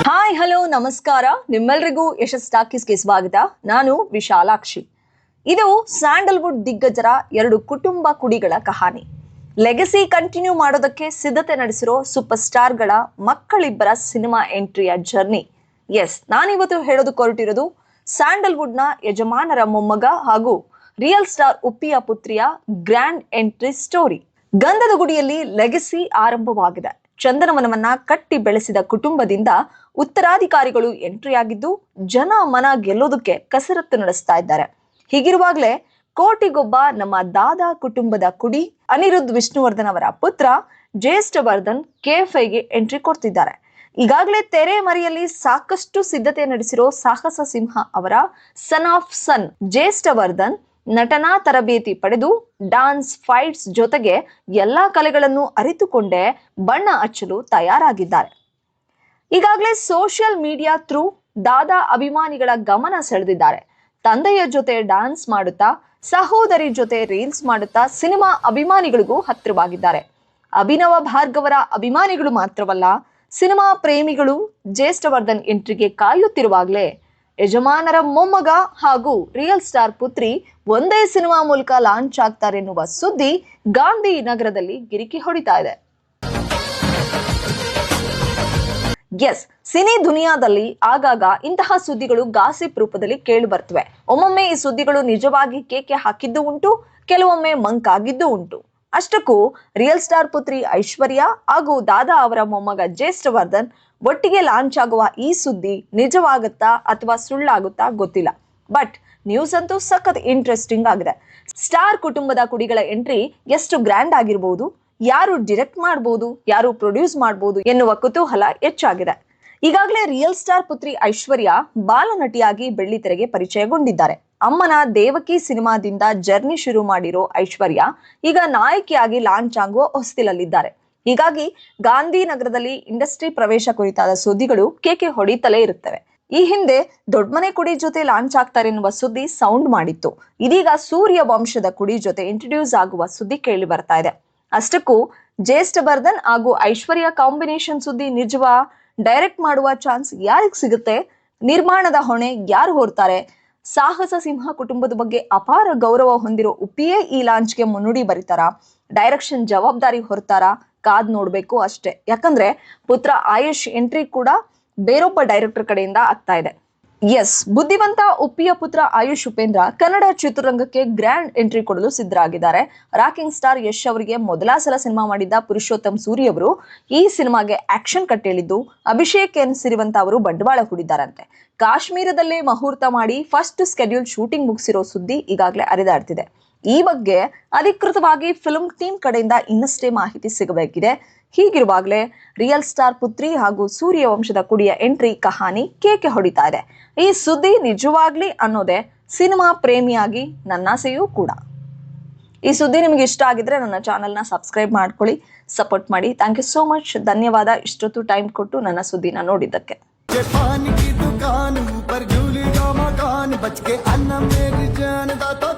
Hi hello ನಮಸ್ಕಾರ, ನಿಮ್ಮೆಲ್ರಿಗೂ ಯಶಸ್ ಟಾಕೀಸ್ಗೆ ಸ್ವಾಗತ. ನಾನು ವಿಶಾಲಾಕ್ಷಿ. ಇದು ಸ್ಯಾಂಡಲ್ವುಡ್ ದಿಗ್ಗಜರ 2 ಕುಟುಂಬ ಕುಡಿಗಳ ಕಹಾನಿ. ಲೆಗಸಿ ಕಂಟಿನ್ಯೂ ಮಾಡೋದಕ್ಕೆ ಸಿದ್ಧತೆ ನಡೆಸಿರೋ ಸೂಪರ್ ಸ್ಟಾರ್ಗಳ ಮಕ್ಕಳಿಬ್ಬರ ಸಿನಿಮಾ ಎಂಟ್ರಿಯ ಜರ್ನಿ. ಎಸ್, ನಾನಿವತ್ತು ಹೇಳೋದಕ್ಕೆ ಹೊರಟಿರೋದು ಸ್ಯಾಂಡಲ್ವುಡ್ನ ಯಜಮಾನರ ಮೊಮ್ಮಗ ಹಾಗೂ ರಿಯಲ್ ಸ್ಟಾರ್ ಉಪ್ಪಿಯ ಪುತ್ರಿಯ ಗ್ರ್ಯಾಂಡ್ ಎಂಟ್ರಿ ಸ್ಟೋರಿ. ಗಂಧದ ಗುಡಿಯಲ್ಲಿ ಲೆಗಸಿ ಆರಂಭವಾಗಿದೆ. ಚಂದನವನವನ್ನ ಕಟ್ಟಿ ಬೆಳೆಸಿದ ಕುಟುಂಬದಿಂದ ಉತ್ತರಾಧಿಕಾರಿಗಳು ಎಂಟ್ರಿ ಆಗಿದ್ದು ಜನ ಮನ ಗೆಲ್ಲೋದಕ್ಕೆ ಕಸರತ್ತು ನಡೆಸ್ತಾ ಇದ್ದಾರೆ. ಹೀಗಿರುವಾಗಲೇ ಕೋಟಿಗೊಬ್ಬ ನಮ್ಮ ದಾದಾ ಕುಟುಂಬದ ಕುಡಿ ಅನಿರುದ್ಧ್ ವಿಷ್ಣುವರ್ಧನ್ ಅವರ ಪುತ್ರ ಜ್ಯೇಷ್ಠವರ್ಧನ್ KFIಗೆ ಎಂಟ್ರಿ ಕೊಡ್ತಿದ್ದಾರೆ. ಈಗಾಗಲೇ ತೆರೆ ಮರೆಯಲ್ಲಿ ಸಾಕಷ್ಟು ಸಿದ್ಧತೆ ನಡೆಸಿರೋ ಸಾಹಸ ಸಿಂಹ ಅವರ ಸನ್ ಆಫ್ ಸನ್ ಜ್ಯೇಷ್ಠವರ್ಧನ್ ನಟನಾ ತರಬೇತಿ ಪಡೆದು ಡಾನ್ಸ್, ಫೈಟ್ಸ್ ಜೊತೆಗೆ ಎಲ್ಲಾ ಕಲೆಗಳನ್ನು ಅರಿತುಕೊಂಡೇ ಬಣ್ಣ ಹಚ್ಚಲು ತಯಾರಾಗಿದ್ದಾರೆ. ಈಗಾಗಲೇ ಸೋಷಿಯಲ್ ಮೀಡಿಯಾ ಥ್ರೂ ದಾದಾ ಅಭಿಮಾನಿಗಳ ಗಮನ ಸೆಳೆದಿದ್ದಾರೆ. ತಂದೆಯ ಜೊತೆ ಡ್ಯಾನ್ಸ್ ಮಾಡುತ್ತಾ, ಸಹೋದರಿ ಜೊತೆ ರೀಲ್ಸ್ ಮಾಡುತ್ತಾ ಸಿನಿಮಾ ಅಭಿಮಾನಿಗಳಿಗೂ ಹತ್ತಿರವಾಗಿದ್ದಾರೆ. ಅಭಿನವ ಭಾರ್ಗವರ ಅಭಿಮಾನಿಗಳು ಮಾತ್ರವಲ್ಲ, ಸಿನಿಮಾ ಪ್ರೇಮಿಗಳು ಜ್ಯೇಷ್ಠವರ್ಧನ್ ಎಂಟ್ರಿಗೆ ಕಾಯುತ್ತಿರುವಾಗಲೇ ಯಜಮಾನರ ಮೊಮ್ಮಗ ಹಾಗೂ ರಿಯಲ್ ಸ್ಟಾರ್ ಪುತ್ರಿ ಒಂದೇ ಸಿನಿಮಾ ಮೂಲಕ ಲಾಂಚ್ ಆಗ್ತಾರೆ ಎನ್ನುವ ಸುದ್ದಿ ಗಾಂಧಿ ನಗರದಲ್ಲಿ ಗಿರಿಕಿ ಹೊಡಿತಾ ಇದೆ. ಎಸ್, ಸಿನಿ ದುನಿಯಾದಲ್ಲಿ ಆಗಾಗ ಇಂತಹ ಸುದ್ದಿಗಳು ಗಾಸಿಪ್ ರೂಪದಲ್ಲಿ ಕೇಳಿ ಬರ್ತವೆ. ಒಮ್ಮೊಮ್ಮೆ ಈ ಸುದ್ದಿಗಳು ನಿಜವಾಗಿ ಕೇಕೆ ಹಾಕಿದ್ದು ಉಂಟು, ಕೆಲವೊಮ್ಮೆ ಮಂಕಾಗಿದ್ದು ಉಂಟು. ಅಷ್ಟಕ್ಕೂ ರಿಯಲ್ ಸ್ಟಾರ್ ಪುತ್ರಿ ಐಶ್ವರ್ಯ ಹಾಗೂ ದಾದಾ ಅವರ ಮೊಮ್ಮಗ ಜ್ಯೇಷ್ಠವರ್ಧನ್ ಒಟ್ಟಿಗೆ ಲಾಂಚ್ ಆಗುವ ಈ ಸುದ್ದಿ ನಿಜವಾಗುತ್ತಾ ಅಥವಾ ಸುಳ್ಳಾಗುತ್ತಾ ಗೊತ್ತಿಲ್ಲ. ಬಟ್ ನ್ಯೂಸ್ ಅಂತೂ ಸಖತ್ ಇಂಟ್ರೆಸ್ಟಿಂಗ್ ಆಗಿದೆ. ಸ್ಟಾರ್ ಕುಟುಂಬದ ಕುಡಿಗಳ ಎಂಟ್ರಿ ಎಷ್ಟು ಗ್ರ್ಯಾಂಡ್ ಆಗಿರಬಹುದು, ಯಾರು ಡಿರೆಕ್ಟ್ ಮಾಡಬಹುದು, ಯಾರು ಪ್ರೊಡ್ಯೂಸ್ ಮಾಡಬಹುದು ಎನ್ನುವ ಕುತೂಹಲ ಹೆಚ್ಚಾಗಿದೆ. ಈಗಾಗಲೇ ರಿಯಲ್ ಸ್ಟಾರ್ ಪುತ್ರಿ ಐಶ್ವರ್ಯ ಬಾಲನಟಿಯಾಗಿ ಬೆಳ್ಳಿತೆರೆಗೆ ಪರಿಚಯಗೊಂಡಿದ್ದಾರೆ. ಅಮ್ಮನ ದೇವಕಿ ಸಿನಿಮಾದಿಂದ ಜರ್ನಿ ಶುರು ಮಾಡಿರೋ ಐಶ್ವರ್ಯ ಈಗ ನಾಯಕಿಯಾಗಿ ಲಾಂಚ್ ಆಗುವ ಹೊಸ್ತಿಲಲ್ಲಿದ್ದಾರೆ. ಹೀಗಾಗಿ ಗಾಂಧಿನಗರದಲ್ಲಿ ಇಂಡಸ್ಟ್ರಿ ಪ್ರವೇಶ ಕುರಿತಾದ ಸುದ್ದಿಗಳು ಕೇಕೆ ಹೊಡಿತಲೇ ಇರುತ್ತವೆ. ಈ ಹಿಂದೆ ದೊಡ್ಡಮನೆ ಕುಡಿ ಜೊತೆ ಲಾಂಚ್ ಆಗ್ತಾರೆ ಎನ್ನುವ ಸುದ್ದಿ ಸೌಂಡ್ ಮಾಡಿತ್ತು. ಇದೀಗ ಸೂರ್ಯ ವಂಶದ ಕುಡಿ ಜೊತೆ ಇಂಟ್ರೊಡ್ಯೂಸ್ ಆಗುವ ಸುದ್ದಿ ಕೇಳಿ ಬರ್ತಾ ಇದೆ. ಅಷ್ಟಕ್ಕೂ ಜ್ಯೇಷ್ಠವರ್ಧನ್ ಹಾಗೂ ಐಶ್ವರ್ಯ ಕಾಂಬಿನೇಷನ್ ಸುದ್ದಿ ನಿಜವಾ? ಡೈರೆಕ್ಟ್ ಮಾಡುವ ಚಾನ್ಸ್ ಯಾರಿಗ್ ಸಿಗುತ್ತೆ? ನಿರ್ಮಾಣದ ಹೊಣೆ ಯಾರು ಹೊರ್ತಾರೆ? ಸಾಹಸ ಸಿಂಹ ಕುಟುಂಬದ ಬಗ್ಗೆ ಅಪಾರ ಗೌರವ ಹೊಂದಿರೋ ಉಪ್ಪಿಯೇ ಈ ಲಾಂಚ್ಗೆ ಮುನ್ನುಡಿ ಬರೀತಾರಾ? ಡೈರೆಕ್ಷನ್ ಜವಾಬ್ದಾರಿ ಹೊರ್ತಾರಾ? ಕಾದ್ ನೋಡ್ಬೇಕು ಅಷ್ಟೇ. ಯಾಕಂದ್ರೆ ಪುತ್ರ ಆಯುಷ್ ಎಂಟ್ರಿ ಕೂಡ ಬೇರೊಬ್ಬ ಡೈರೆಕ್ಟರ್ ಕಡೆಯಿಂದ ಆಗ್ತಾ ಇದೆ. ಎಸ್, ಬುದ್ಧಿವಂತ ಉಪ್ಪಿಯ ಪುತ್ರ ಆಯುಷ್ ಉಪೇಂದ್ರ ಕನ್ನಡ ಚಿತ್ರರಂಗಕ್ಕೆ ಗ್ರ್ಯಾಂಡ್ ಎಂಟ್ರಿ ಕೊಡಲು ಸಿದ್ಧರಾಗಿದ್ದಾರೆ. ರಾಕಿಂಗ್ ಸ್ಟಾರ್ ಯಶ್ ಅವರಿಗೆ ಮೊದಲ ಸಲ ಸಿನಿಮಾ ಮಾಡಿದ್ದ ಪುರುಷೋತ್ತಮ್ ಸೂರಿ ಅವರು ಈ ಸಿನಿಮಾಗೆ ಆಕ್ಷನ್ ಕಟ್ ಹೇಳಿದ್ದು, ಅಭಿಷೇಕ್ ಎನ್ ಸಿರಿವಂತ ಅವರು ಬಂಡವಾಳ ಹೂಡಿದ್ದಾರಂತೆ. ಕಾಶ್ಮೀರದಲ್ಲೇ ಮುಹೂರ್ತ ಮಾಡಿ ಫಸ್ಟ್ ಸ್ಕೆಡ್ಯೂಲ್ ಶೂಟಿಂಗ್ ಮುಗಿಸಿರೋ ಸುದ್ದಿ ಈಗಾಗಲೇ ಹರಿದಾಡ್ತಿದೆ. ಈ ಬಗ್ಗೆ ಅಧಿಕೃತವಾಗಿ ಫಿಲ್ಮ್ ಟೀಮ್ ಕಡೆಯಿಂದ ಇನ್ನಷ್ಟೇ ಮಾಹಿತಿ ಸಿಗಬೇಕಿದೆ. ಹೀಗಿರುವಾಗಲೇ ರಿಯಲ್ ಸ್ಟಾರ್ ಪುತ್ರಿ ಹಾಗೂ ಸೂರ್ಯ ವಂಶದ ಕುಡಿಯ ಎಂಟ್ರಿ ಕಹಾನಿ ಕೇಕೆ ಹೊಡಿತಾ ಇದೆ. ಈ ಸುದ್ದಿ ನಿಜವಾಗ್ಲಿ ಅನ್ನೋದೇ ಸಿನಿಮಾ ಪ್ರೇಮಿಯಾಗಿ ನನ್ನ ಆಸೆಯೂ ಕೂಡ. ಈ ಸುದ್ದಿ ನಿಮ್ಗೆ ಇಷ್ಟ ಆಗಿದ್ರೆ ನನ್ನ ಚಾನೆಲ್ನ ಸಬ್ಸ್ಕ್ರೈಬ್ ಮಾಡ್ಕೊಳ್ಳಿ, ಸಪೋರ್ಟ್ ಮಾಡಿ. Thank you so much. ಧನ್ಯವಾದ ಇಷ್ಟೊತ್ತು ಟೈಮ್ ಕೊಟ್ಟು ನನ್ನ ಸುದ್ದಿನ ನೋಡಿದ್ದಕ್ಕೆ. दुकान ऊपर झूली का मकान बच के अन्ना मेरी जान दाता